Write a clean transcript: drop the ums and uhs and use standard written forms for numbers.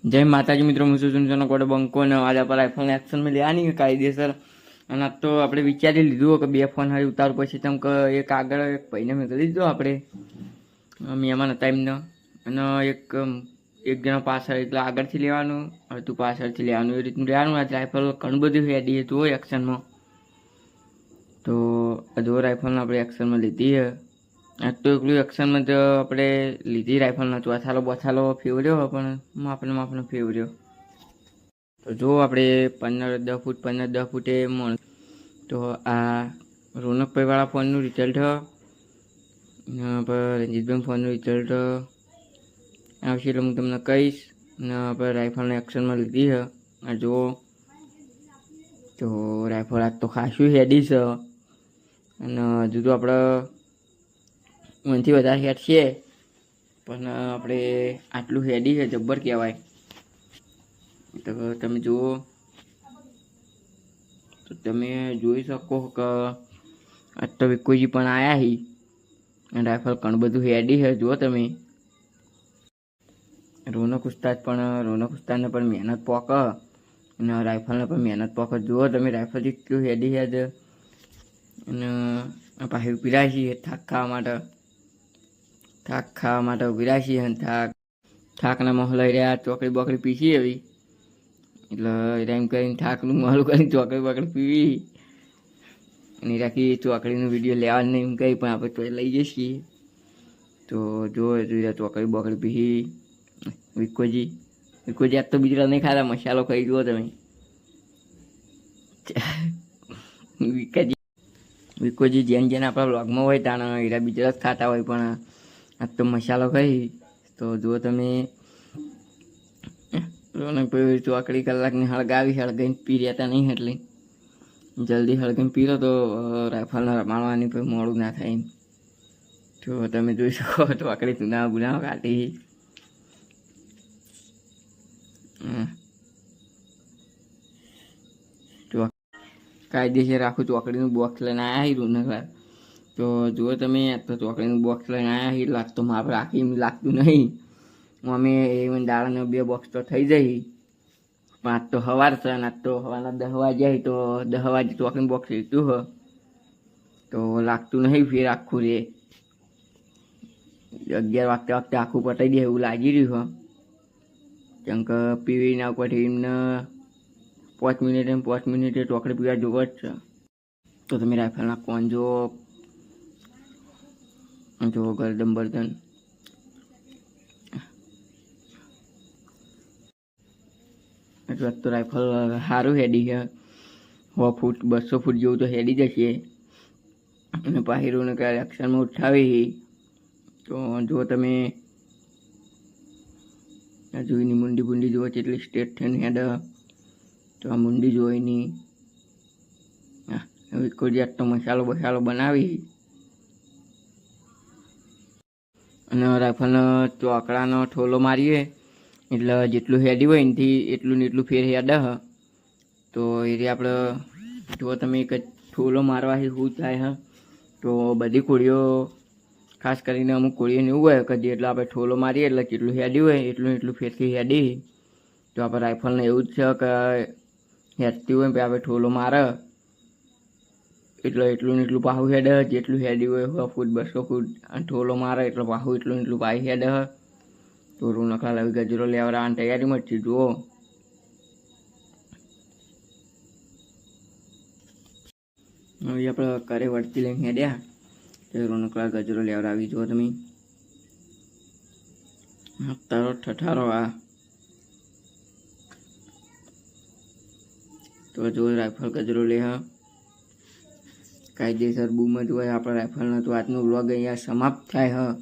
जय माताजी मित्रों, હું છું સુનસનો કોડે બંકો અને આજે આપણે આઈફોન એક્શનમાં લેવાની કાયદેસર. અને આ તો આપણે વિચારી લીધું કે બે ફોન હારી ઉતાર પછી તેમ કે એક આગળ એક ભાઈને મેં કરી દીધો આપણે મહેમાન હતા એમને. અને એક જણા પાછળ એટલે આગળથી લેવાનું હતું, પાછળથી લેવાનું, એ રીતનું લેવાનું. આ રાઇફલ ઘણું બધું હેડી હતું એક્શનમાં. તો જો રાઇફલને આપણે એક્શનમાં લીધી છે. આજ તો એકલું એક્શનમાં તો આપણે લીધી રાઇફલનો ચોથાલો બોથાલો ફેવર્યો પણ માપનો ફેવર્યો. તો જો આપણે 15-10 ફૂટે મળ. તો આ રોનકભાઈવાળા ફોનનું રિઝલ્ટ રંજીતભાઈ ફોનનું રિઝલ્ટ આવશે એટલે હું તમને કહીશ. ને આપણે રાઇફલને એક્શનમાં લીધી છે. આ જુઓ, તો રાઇફલ આજ તો ખાસું હેડી છે. અને હજુ તો આપણે મનથી વધારે હેડ છે, પણ આપણે આટલું હેડી છે જબ્બર કહેવાય. તો તમે જુઓ, તો તમે જોઈ શકો કે આજ તો વિકોજી પણ આવ્યા હી અને રાઇફલ ઘણું બધું હેડી છે. જુઓ તમે, રોનક ઉસ્તાદને પણ મહેનત પોક અને રાઇફલને પણ મહેનત પોક. જુઓ તમે, રાઇફલ જેટલું હેડી છે. અને પાછી ઉભી રાખી થાક ખાવા માટે ઉભી રાખી. અને થાકના મોહ લઈ રહ્યા, ચોકડી બોકડી પીસી એવી એટલે એમ કરીને થાકનું મોહલું કરીને ચોકડી બોકડી પીવી. અને રાખી ચોકડીનો વિડીયો લેવા નહીં એમ કહી, પણ આપણે તો લઈ જઈએ. તો જો ચોકડી બોકડી પીસી. વિકોજી આજ તો બીજડા નહીં ખાતા, મસાલો ખાઈ જુઓ તમે. વિકોજી જેન આપણા વ્લોગમાં હોય તાણા હીરા બીજડા જ ખાતા હોય, પણ આજ તો મસાલો ખાઈ. તો જુઓ તમે, રોનકભાઈ ચોકડી કલાકની હળગાવીને પી રહેતા નહીં, એટલે જલ્દી હળગાઈને પીરો તો રાઇફલને રમાડવાની કોઈ મોડું ના થાય. તો તમે જોઈ શકો, ચોકડી ચુનાવ ગુનાવ કાઢી. કાયદેસર આખું ચોકડીનું બોક્સ લઈને આવ્યા રોનકભાઈ. તો જુઓ તમે, તો ચોકડીનું બોક્સ લઈને આવ્યા એટલે આજ તો માપ રાખી લાગતું નહીં. અમે દાડાનો 2 બોક્સ તો થઈ જાય, પણ આજ તો સવાર છે અને આજ તો સવારના 10 વાગ્યા તો 10 વાગે ચોકડીનું બોક્સ લીધું હોય તો લાગતું નહીં ફેર આખું રે. 11 વાગતે આખું પટાઈ દે એવું લાગી રહ્યું હોય. કેમ કે પીવીના ઉપરથી એમને 5 મિનિટે ચોકડી પીવા જોવો જ છે. તો તમે રાઇફલના કોણ જો ગરદન બરદન તો રાઇફલ સારું હેડી છે. 100 ફૂટ 200 ફૂટ જેવું તો હેડી જશે. અને પાહિરોને ક્યારે એક્શનમાં ઉઠાવી. તો જો તમે જોઈની મુંડી જુઓ કેટલી સ્ટેટ થઈને હેડ. તો આ મુંડી જોઈની વિકોજી આજ તો મસાલો બનાવી. અને રાઇફલનો ચોકડાનો ઠોલો મારીએ એટલે જેટલું હેડી હોય એનાથી એટલું ને એટલું ફેર હેડ. તો એ આપણે જુઓ તમે, એક જ ઠોલો મારવાથી શું થાય હ. તો બધી કોળીઓ, ખાસ કરીને અમુક કોળીઓને એવું હોય કે જેટલું આપણે ઠોલો મારીએ એટલે જેટલું હેડી હોય એટલું ફેરથી હેડી. તો આપણે રાઇફલને એવું જ છે કે હેડતી હોય આપણે ઠોલો મારે એટલે એટલું ને એટલું પાહું હેડ. જેટલું હેડી હોય 100 ફૂટ 200 ફૂટ અને ઠોલો મારે એટલે પાહું એટલું ને એટલું પાહી હેડ. તો રોનકલાલ આવી ગજરો લેવડાવવાની તૈયારીમાં જ છે. જુઓ, હવે આપણે ઘરે વળતી લઈને હેડ્યા. તો રોનકલાલ ગજરો લેવડાવી. જુઓ તમે, તારો ઠઠારો આ. તો જો રાઇફલ ગજરો લે કાયદેસર બૂમ જ હોય આપણા રાઇફલનો. તો આજનો વ્લોગ અહીંયા સમાપ્ત થાય હ.